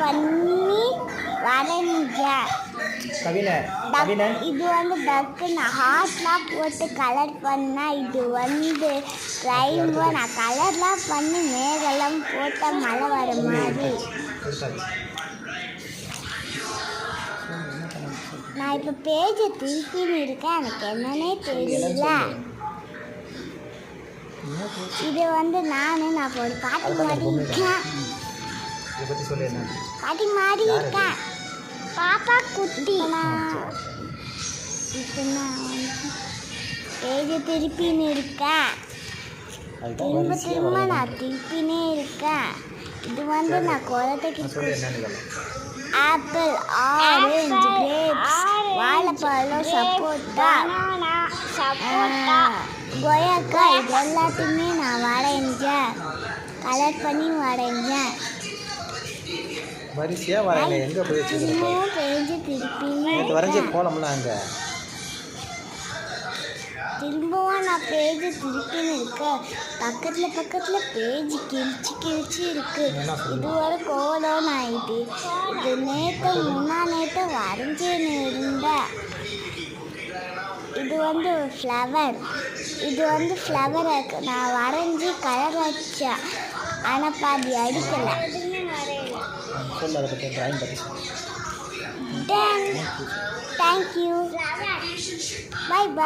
பண்ணி வரைஞ்சேன். இது வந்து டக்கு நான் ஹார்ட்லாம் போட்டு கலர் பண்ணால் இது வந்து ரைன்வோ. நான் கலர்லாம் பண்ணி மேகெல்லாம் போட்டால் மழை வர மாதிரி. நான் இப்போ பேஜை திருப்பின்னு இருக்கேன், எனக்கு என்னன்னே தெரியல. இது வந்து நான் இப்போ ஒரு பாட்டி மாதிரி இருக்கேன். பாட்டி மாதிரி இருக்கேன். பாப்பா குட்டி. இப்போ நான் பேஜை திருப்பின்னு இருக்கேன். திரும்ப திரும்ப நான் திருப்பினே இருக்கேன். இது வந்து நான் குழந்தைக்கு ஆப்பிள், ஆரஞ்சு, கிரேப்ஸ், வாழைப்பழம், சப்போட்டா, கொய்யாக்காய் இது எல்லாத்தையுமே நான் வரைஞ்சேன். கலர் பண்ணி வரைஞ்சேன். திரும்பவும் பேஜ் திரும்பவும் நான் பேஜ் திருப்பின்னு இருக்கேன். பக்கத்தில் பேஜ் கிழிச்சு இருக்கு. இது ஒரு கோலம் ஆயிட்டு. இது நேற்று வரைஞ்சேன்னு இருந்தேன். இது வந்து ஃப்ளவர். இது வந்து ஃப்ளவர் இருக்கு. நான் வரைஞ்சி கலர் வச்சேன், ஆனால் பாதி அடிக்கலை. தேங்க்யூ. Bye bye.